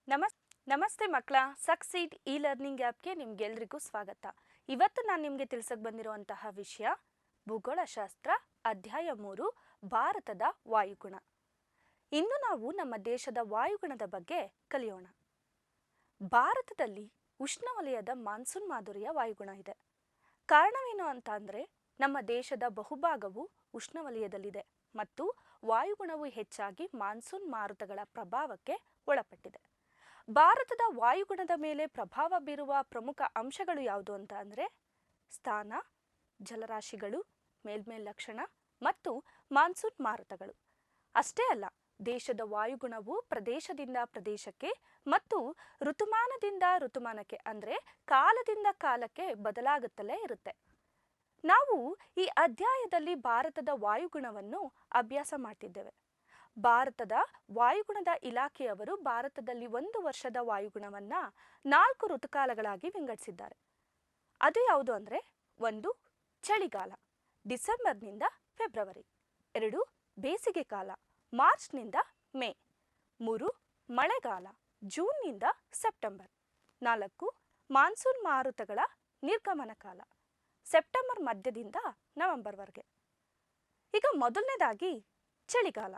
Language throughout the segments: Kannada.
ನಮಸ್ ನಮಸ್ತೆ ಮಕ್ಕಳ. ಸಕ್ಸೀಡ್ ಇ ಲರ್ನಿಂಗ್ ಆ್ಯಪ್ಗೆ ನಿಮ್ಗೆಲ್ರಿಗೂ ಸ್ವಾಗತ. ಇವತ್ತು ನಾನು ನಿಮಗೆ ತಿಳಿಸಕ್ಕೆ ಬಂದಿರುವಂತಹ ವಿಷಯ ಭೂಗೋಳಶಾಸ್ತ್ರ ಅಧ್ಯಾಯ 3 ಭಾರತದ ವಾಯುಗುಣ. ಇಂದು ನಾವು ನಮ್ಮ ದೇಶದ ವಾಯುಗುಣದ ಬಗ್ಗೆ ಕಲಿಯೋಣ. ಭಾರತದಲ್ಲಿ ಉಷ್ಣವಲಯದ ಮಾನ್ಸೂನ್ ಮಾದರಿಯ ವಾಯುಗುಣ ಇದೆ. ಕಾರಣವೇನು ಅಂತ ಅಂದರೆ ನಮ್ಮ ದೇಶದ ಬಹುಭಾಗವು ಉಷ್ಣವಲಯದಲ್ಲಿದೆ ಮತ್ತು ವಾಯುಗುಣವು ಹೆಚ್ಚಾಗಿ ಮಾನ್ಸೂನ್ ಮಾರುತಗಳ ಪ್ರಭಾವಕ್ಕೆ ಒಳಪಟ್ಟಿದೆ. ಭಾರತದ ವಾಯುಗುಣದ ಮೇಲೆ ಪ್ರಭಾವ ಬೀರುವ ಪ್ರಮುಖ ಅಂಶಗಳು ಯಾವುದು ಅಂತ ಅಂದರೆ ಸ್ಥಾನ, ಜಲರಾಶಿಗಳು, ಮೇಲ್ಮೈಲಕ್ಷಣ ಮತ್ತು ಮಾನ್ಸೂನ್ ಮಾರುತಗಳು. ಅಷ್ಟೇ ಅಲ್ಲ, ದೇಶದ ವಾಯುಗುಣವು ಪ್ರದೇಶದಿಂದ ಪ್ರದೇಶಕ್ಕೆ ಮತ್ತು ಋತುಮಾನದಿಂದ ಋತುಮಾನಕ್ಕೆ ಅಂದರೆ ಕಾಲದಿಂದ ಕಾಲಕ್ಕೆ ಬದಲಾಗುತ್ತಲೇ ಇರುತ್ತೆ. ನಾವು ಈ ಅಧ್ಯಾಯದಲ್ಲಿ ಭಾರತದ ವಾಯುಗುಣವನ್ನು ಅಭ್ಯಾಸ ಮಾಡ್ತಿದ್ದೇವೆ. ಭಾರತದ ವಾಯುಗುಣದ ಇಲಾಖೆಯವರು ಭಾರತದಲ್ಲಿ 1 ವರ್ಷದ ವಾಯುಗುಣವನ್ನು 4 ಋತುಕಾಲಗಳಾಗಿ ವಿಂಗಡಿಸಿದ್ದಾರೆ. ಅದು ಯಾವುದು ಅಂದರೆ 1 ಚಳಿಗಾಲ, ಡಿಸೆಂಬರ್ನಿಂದ ಫೆಬ್ರವರಿ. 2 ಬೇಸಿಗೆ ಕಾಲ, ಮಾರ್ಚ್ನಿಂದ ಮೇ. 3 ಮಳೆಗಾಲ, ಜೂನ್ನಿಂದ ಸೆಪ್ಟೆಂಬರ್. 4 ಮಾನ್ಸೂನ್ ಮಾರುತಗಳ ನಿರ್ಗಮನ ಕಾಲ, ಸೆಪ್ಟೆಂಬರ್ ಮಧ್ಯದಿಂದ ನವೆಂಬರ್ವರೆಗೆ. ಈಗ ಮೊದಲನೇದಾಗಿ ಚಳಿಗಾಲ.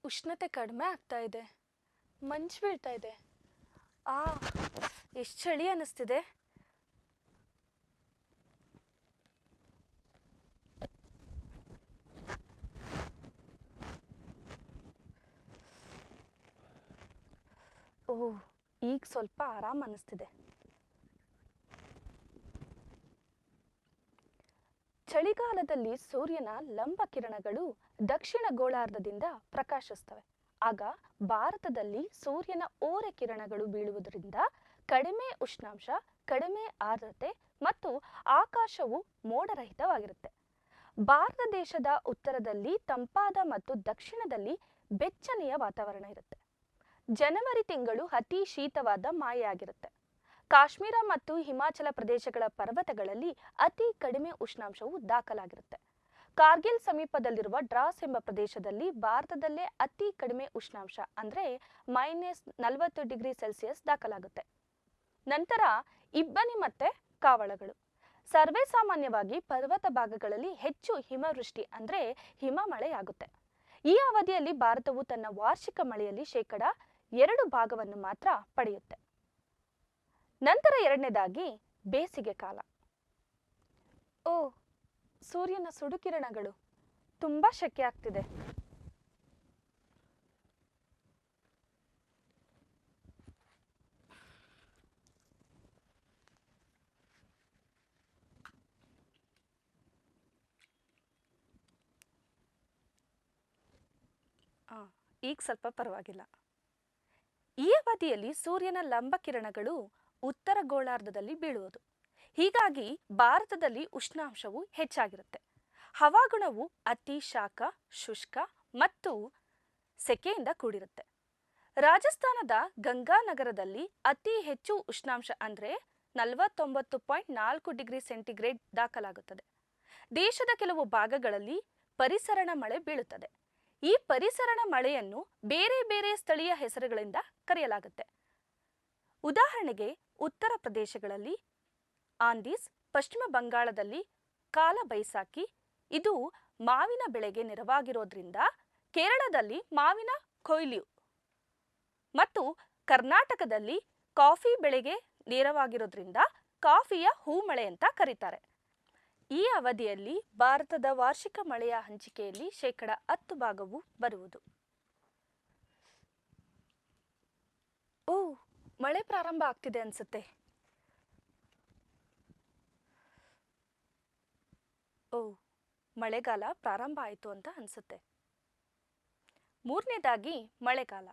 ಉಷ್ಣತೆ ಕಡಿಮೆ ಆಗ್ತಾ ಇದೆ, ಮಂಜು ಬೀಳ್ತಾ ಇದೆ. ಎಷ್ಟು ಚಳಿ ಅನ್ನಿಸ್ತಿದೆ. ಈಗ ಸ್ವಲ್ಪ ಆರಾಮ್ ಅನ್ನಿಸ್ತಿದೆ. ಚಳಿಗಾಲದಲ್ಲಿ ಸೂರ್ಯನ ಲಂಬ ಕಿರಣಗಳು ದಕ್ಷಿಣ ಗೋಳಾರ್ಧದಿಂದ ಪ್ರಕಾಶಿಸ್ತವೆ. ಆಗ ಭಾರತದಲ್ಲಿ ಸೂರ್ಯನ ಓರೆ ಕಿರಣಗಳು ಬೀಳುವುದರಿಂದ ಕಡಿಮೆ ಉಷ್ಣಾಂಶ, ಕಡಿಮೆ ಆರ್ದ್ರತೆ ಮತ್ತು ಆಕಾಶವು ಮೋಡರಹಿತವಾಗಿರುತ್ತೆ. ಭಾರತ ದೇಶದ ಉತ್ತರದಲ್ಲಿ ತಂಪಾದ ಮತ್ತು ದಕ್ಷಿಣದಲ್ಲಿ ಬೆಚ್ಚನೆಯ ವಾತಾವರಣ ಇರುತ್ತೆ. ಜನವರಿ ತಿಂಗಳು ಅತಿ ಶೀತವಾದ ಮಾಯೆಯಾಗಿರುತ್ತೆ. ಕಾಶ್ಮೀರ ಮತ್ತು ಹಿಮಾಚಲ ಪ್ರದೇಶಗಳ ಪರ್ವತಗಳಲ್ಲಿ ಅತಿ ಕಡಿಮೆ ಉಷ್ಣಾಂಶವು ದಾಖಲಾಗಿರುತ್ತೆ. ಕಾರ್ಗಿಲ್ ಸಮೀಪದಲ್ಲಿರುವ ಡ್ರಾಸ್ ಎಂಬ ಪ್ರದೇಶದಲ್ಲಿ ಭಾರತದಲ್ಲೇ ಅತಿ ಕಡಿಮೆ ಉಷ್ಣಾಂಶ ಅಂದರೆ -40°C ದಾಖಲಾಗುತ್ತೆ. ನಂತರ ಇಬ್ಬನಿ ಮತ್ತೆ ಕಾವಳಗಳು. ಸರ್ವೇ ಸಾಮಾನ್ಯವಾಗಿ ಪರ್ವತ ಭಾಗಗಳಲ್ಲಿ ಹೆಚ್ಚು ಹಿಮವೃಷ್ಟಿ ಅಂದರೆ ಹಿಮಮಳೆಯಾಗುತ್ತೆ. ಈ ಅವಧಿಯಲ್ಲಿ ಭಾರತವು ತನ್ನ ವಾರ್ಷಿಕ ಮಳೆಯಲ್ಲಿ 2% ಮಾತ್ರ ಪಡೆಯುತ್ತೆ. ನಂತರ ಎರಡನೇದಾಗಿ ಬೇಸಿಗೆ ಕಾಲ. ಸೂರ್ಯನ ಸುಡುಕಿರಣಗಳು, ತುಂಬಾ ಶೆಕೆ ಆಗ್ತಿದೆ. ಈಗ ಸ್ವಲ್ಪ ಪರವಾಗಿಲ್ಲ. ಈ ಅವಧಿಯಲ್ಲಿ ಸೂರ್ಯನ ಲಂಬ ಕಿರಣಗಳು ಉತ್ತರ ಗೋಳಾರ್ಧದಲ್ಲಿ ಬೀಳುವುದು. ಹೀಗಾಗಿ ಭಾರತದಲ್ಲಿ ಉಷ್ಣಾಂಶವು ಹೆಚ್ಚಾಗಿರುತ್ತೆ. ಹವಾಗುಣವು ಅತಿ ಶಾಖ, ಶುಷ್ಕ ಮತ್ತು ಸೆಕೆಯಿಂದ ಕೂಡಿರುತ್ತೆ. ರಾಜಸ್ಥಾನದ ಗಂಗಾನಗರದಲ್ಲಿ ಅತಿ ಹೆಚ್ಚು ಉಷ್ಣಾಂಶ ಅಂದರೆ 49.4°C ದಾಖಲಾಗುತ್ತದೆ. ದೇಶದ ಕೆಲವು ಭಾಗಗಳಲ್ಲಿ ಪರಿಸರಣ ಮಳೆ ಬೀಳುತ್ತದೆ. ಈ ಪರಿಸರಣ ಮಳೆಯನ್ನು ಬೇರೆ ಬೇರೆ ಸ್ಥಳೀಯ ಹೆಸರುಗಳಿಂದ ಕರೆಯಲಾಗುತ್ತೆ. ಉದಾಹರಣೆಗೆ ಉತ್ತರ ಪ್ರದೇಶಗಳಲ್ಲಿ ಆಂದೀಸ್, ಪಶ್ಚಿಮ ಬಂಗಾಳದಲ್ಲಿ ಕಾಲ ಬೈಸಾಖಿ, ಇದು ಮಾವಿನ ಬೆಳೆಗೆ ನೆರವಾಗಿರೋದ್ರಿಂದ ಕೇರಳದಲ್ಲಿ ಮಾವಿನ ಕೊಯ್ಲು ಮತ್ತು ಕರ್ನಾಟಕದಲ್ಲಿ ಕಾಫಿ ಬೆಳೆಗೆ ನೆರವಾಗಿರೋದ್ರಿಂದ ಕಾಫಿಯ ಹೂಮಳೆ ಅಂತ ಕರೀತಾರೆ. ಈ ಅವಧಿಯಲ್ಲಿ ಭಾರತದ ವಾರ್ಷಿಕ ಮಳೆಯ ಹಂಚಿಕೆಯಲ್ಲಿ 10% ಬರುವುದು. ಮಳೆ ಪ್ರಾರಂಭ ಆಗ್ತಿದೆ ಅನ್ಸುತ್ತೆ. ಮಳೆಗಾಲ ಪ್ರಾರಂಭ ಆಯಿತು ಅಂತ ಅನ್ಸುತ್ತೆ. ಮೂರನೇದಾಗಿ ಮಳೆಗಾಲ.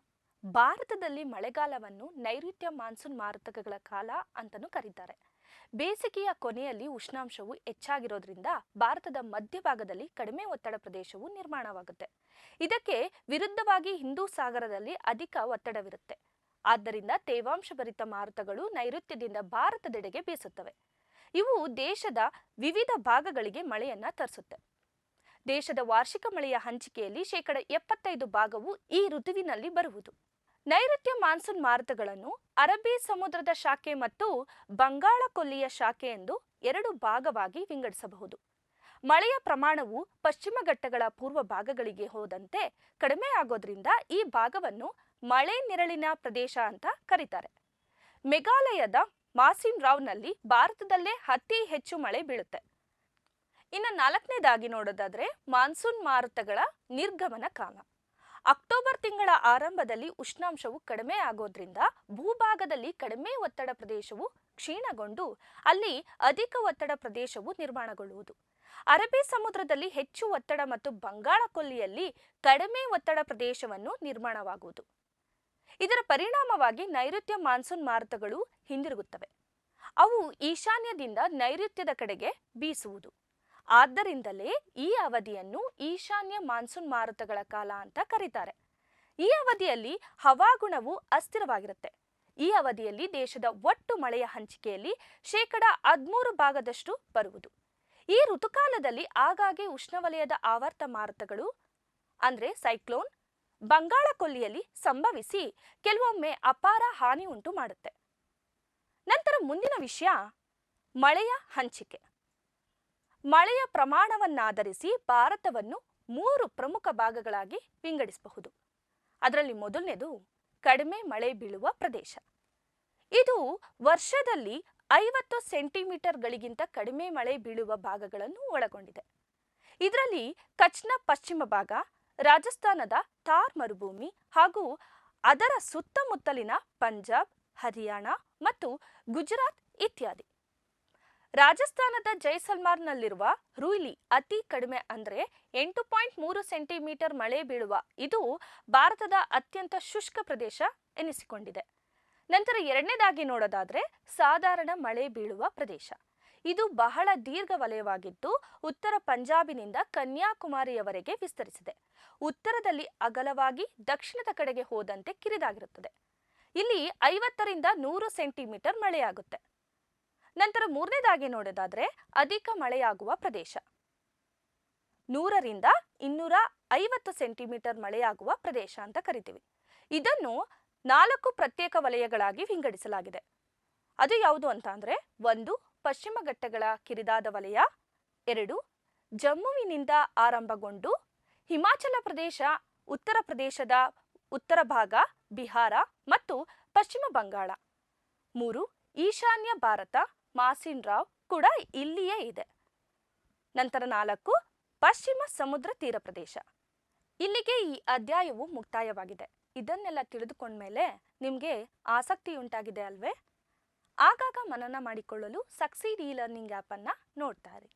ಭಾರತದಲ್ಲಿ ಮಳೆಗಾಲವನ್ನು ನೈಋತ್ಯ ಮಾನ್ಸೂನ್ ಮಾರುತಗಳ ಕಾಲ ಅಂತಲೂ ಕರೀತಾರೆ. ಬೇಸಿಗೆಯ ಕೊನೆಯಲ್ಲಿ ಉಷ್ಣಾಂಶವು ಹೆಚ್ಚಾಗಿರೋದ್ರಿಂದ ಭಾರತದ ಮಧ್ಯಭಾಗದಲ್ಲಿ ಕಡಿಮೆ ಒತ್ತಡ ಪ್ರದೇಶವು ನಿರ್ಮಾಣವಾಗುತ್ತೆ. ಇದಕ್ಕೆ ವಿರುದ್ಧವಾಗಿ ಹಿಂದೂ ಸಾಗರದಲ್ಲಿ ಅಧಿಕ ಒತ್ತಡವಿರುತ್ತೆ. ಆದ್ದರಿಂದ ತೇವಾಂಶಭರಿತ ಮಾರುತಗಳು ನೈಋತ್ಯದಿಂದ ಭಾರತದೆಡೆಗೆ ಬೀಸುತ್ತವೆ. ಇವು ದೇಶದ ವಿವಿಧ ಭಾಗಗಳಿಗೆ ಮಳೆಯನ್ನ ತರಿಸುತ್ತೆ. ದೇಶದ ವಾರ್ಷಿಕ ಮಳೆಯ ಹಂಚಿಕೆಯಲ್ಲಿ 75% ಈ ಋತುವಿನಲ್ಲಿ ಬರುವುದು. ನೈಋತ್ಯ ಮಾನ್ಸೂನ್ ಮಾರುತಗಳನ್ನು ಅರಬ್ಬಿ ಸಮುದ್ರದ ಶಾಖೆ ಮತ್ತು ಬಂಗಾಳ ಕೊಲ್ಲಿಯ ಶಾಖೆ ಎಂದು ಎರಡು ಭಾಗವಾಗಿ ವಿಂಗಡಿಸಬಹುದು. ಮಳೆಯ ಪ್ರಮಾಣವು ಪಶ್ಚಿಮ ಘಟ್ಟಗಳ ಪೂರ್ವ ಭಾಗಗಳಿಗೆ ಹೋದಂತೆ ಕಡಿಮೆ ಆಗೋದ್ರಿಂದ ಈ ಭಾಗವನ್ನು ಮಳೆ ನೆರಳಿನ ಪ್ರದೇಶ ಅಂತ ಕರೀತಾರೆ. ಮೇಘಾಲಯದ ಮಾಸಿನ್ ರಾವ್ನಲ್ಲಿ ಭಾರತದಲ್ಲೇ ಅತಿ ಹೆಚ್ಚು ಮಳೆ ಬೀಳುತ್ತೆ. ಇನ್ನು ನಾಲ್ಕನೇದಾಗಿ ನೋಡೋದಾದ್ರೆ ಮಾನ್ಸೂನ್ ಮಾರುತಗಳ ನಿರ್ಗಮನ ಕಾಲ. ಅಕ್ಟೋಬರ್ ತಿಂಗಳ ಆರಂಭದಲ್ಲಿ ಉಷ್ಣಾಂಶವು ಕಡಿಮೆ ಆಗೋದ್ರಿಂದ ಭೂಭಾಗದಲ್ಲಿ ಕಡಿಮೆ ಒತ್ತಡ ಪ್ರದೇಶವು ಕ್ಷೀಣಗೊಂಡು ಅಲ್ಲಿ ಅಧಿಕ ಒತ್ತಡ ಪ್ರದೇಶವು ನಿರ್ಮಾಣಗೊಳ್ಳುವುದು. ಅರಬ್ಬಿ ಸಮುದ್ರದಲ್ಲಿ ಹೆಚ್ಚು ಒತ್ತಡ ಮತ್ತು ಬಂಗಾಳ ಕೊಲ್ಲಿಯಲ್ಲಿ ಕಡಿಮೆ ಒತ್ತಡ ಪ್ರದೇಶವನ್ನು ನಿರ್ಮಾಣವಾಗುವುದು. ಇದರ ಪರಿಣಾಮವಾಗಿ ನೈಋತ್ಯ ಮಾನ್ಸೂನ್ ಮಾರುತಗಳು ಹಿಂದಿರುಗುತ್ತವೆ. ಅವು ಈಶಾನ್ಯದಿಂದ ನೈಋತ್ಯದ ಕಡೆಗೆ ಬೀಸುವುದು. ಆದ್ದರಿಂದಲೇ ಈ ಅವಧಿಯನ್ನು ಈಶಾನ್ಯ ಮಾನ್ಸೂನ್ ಮಾರುತಗಳ ಕಾಲ ಅಂತ ಕರೀತಾರೆ. ಈ ಅವಧಿಯಲ್ಲಿ ಹವಾಗುಣವು ಅಸ್ಥಿರವಾಗಿರುತ್ತೆ. ಈ ಅವಧಿಯಲ್ಲಿ ದೇಶದ ಒಟ್ಟು ಮಳೆಯ ಹಂಚಿಕೆಯಲ್ಲಿ 13% ಬರುವುದು. ಈ ಋತುಕಾಲದಲ್ಲಿ ಆಗಾಗ್ಗೆ ಉಷ್ಣವಲಯದ ಆವರ್ತ ಮಾರುತಗಳು ಅಂದ್ರೆ ಸೈಕ್ಲೋನ್ ಬಂಗಾಳ ಕೊಲ್ಲಿಯಲ್ಲಿ ಸಂಭವಿಸಿ ಕೆಲವೊಮ್ಮೆ ಅಪಾರ ಹಾನಿ ಉಂಟು ಮಾಡುತ್ತೆ. ನಂತರ ಮುಂದಿನ ವಿಷಯ ಮಳೆಯ ಹಂಚಿಕೆ. ಮಳೆಯ ಪ್ರಮಾಣವನ್ನಾಧರಿಸಿ ಭಾರತವನ್ನು 3 ಪ್ರಮುಖ ಭಾಗಗಳಾಗಿ ವಿಂಗಡಿಸಬಹುದು. ಅದರಲ್ಲಿ ಮೊದಲನೇದು ಕಡಿಮೆ ಮಳೆ ಬೀಳುವ ಪ್ರದೇಶ. ಇದು ವರ್ಷದಲ್ಲಿ 50 ಸೆಂಟಿಮೀಟರ್ಗಳಿಗಿಂತ ಕಡಿಮೆ ಮಳೆ ಬೀಳುವ ಭಾಗಗಳನ್ನು ಒಳಗೊಂಡಿದೆ. ಇದರಲ್ಲಿ ಕಚ್ನ ಪಶ್ಚಿಮ ಭಾಗ, ರಾಜಸ್ಥಾನದ ಥಾರ್ ಮರುಭೂಮಿ ಹಾಗೂ ಅದರ ಸುತ್ತಮುತ್ತಲಿನ ಪಂಜಾಬ್, ಹರಿಯಾಣ ಮತ್ತು ಗುಜರಾತ್ ಇತ್ಯಾದಿ. ರಾಜಸ್ಥಾನದ ಜೈಸಲ್ಮಾರ್ನಲ್ಲಿರುವ ರೂಯ್ಲಿ ಅತಿ ಕಡಿಮೆ ಅಂದರೆ 8.3 ಸೆಂಟಿಮೀಟರ್ ಮಳೆ ಬೀಳುವ ಇದು ಭಾರತದ ಅತ್ಯಂತ ಶುಷ್ಕ ಪ್ರದೇಶ ಎನಿಸಿಕೊಂಡಿದೆ. ನಂತರ ಎರಡನೇದಾಗಿ ನೋಡೋದಾದ್ರೆ ಸಾಧಾರಣ ಮಳೆ ಬೀಳುವ ಪ್ರದೇಶ. ಇದು ಬಹಳ ದೀರ್ಘ ವಲಯವಾಗಿದ್ದು ಉತ್ತರ ಪಂಜಾಬಿನಿಂದ ಕನ್ಯಾಕುಮಾರಿಯವರೆಗೆ ವಿಸ್ತರಿಸಿದೆ. ಉತ್ತರದಲ್ಲಿ ಅಗಲವಾಗಿ ದಕ್ಷಿಣದ ಕಡೆಗೆ ಹೋದಂತೆ ಕಿರಿದಾಗಿರುತ್ತದೆ. ಇಲ್ಲಿ 50 ರಿಂದ 100 ಸೆಂಟಿಮೀಟರ್ ಮಳೆಯಾಗುತ್ತೆ. ನಂತರ ಮೂರನೇದಾಗಿ ನೋಡೋದಾದ್ರೆ ಅಧಿಕ ಮಳೆಯಾಗುವ ಪ್ರದೇಶ. 100 ರಿಂದ 250 ಸೆಂಟಿಮೀಟರ್ ಮಳೆಯಾಗುವ ಪ್ರದೇಶ ಅಂತ ಕರಿತೀವಿ. ಇದನ್ನು 4 ಪ್ರತ್ಯೇಕ ವಲಯಗಳಾಗಿ ವಿಂಗಡಿಸಲಾಗಿದೆ. ಅದು ಯಾವುದು ಅಂತ ಅಂದ್ರೆ 1 ಪಶ್ಚಿಮ ಘಟ್ಟಗಳ ಕಿರಿದಾದ ವಲಯ, 2 ಜಮ್ಮುವಿನಿಂದ ಆರಂಭಗೊಂಡು ಹಿಮಾಚಲ ಪ್ರದೇಶ, ಉತ್ತರ ಪ್ರದೇಶದ ಉತ್ತರ ಭಾಗ, ಬಿಹಾರ ಮತ್ತು ಪಶ್ಚಿಮ ಬಂಗಾಳ, 3 ಈಶಾನ್ಯ ಭಾರತ, ಮಾಸಿನ್ ರಾವ್ ಕೂಡ ಇಲ್ಲಿಯೇ ಇದೆ. ನಂತರ 4 ಪಶ್ಚಿಮ ಸಮುದ್ರ ತೀರ ಪ್ರದೇಶ. ಇಲ್ಲಿಗೆ ಈ ಅಧ್ಯಾಯವು ಮುಕ್ತಾಯವಾಗಿದೆ. ಇದನ್ನೆಲ್ಲ ತಿಳಿದುಕೊಂಡ್ಮೇಲೆ ನಿಮಗೆ ಆಸಕ್ತಿ ಉಂಟಾಗಿದೆ ಅಲ್ವೇ? ಆಗಾಗ ಮನನ ಮಾಡಿಕೊಳ್ಳಲು ಸಕ್ಸೀಡ್ ಇ ಲರ್ನಿಂಗ್ ಆ್ಯಪನ್ನು ನೋಡ್ತಾ ಇರಿ.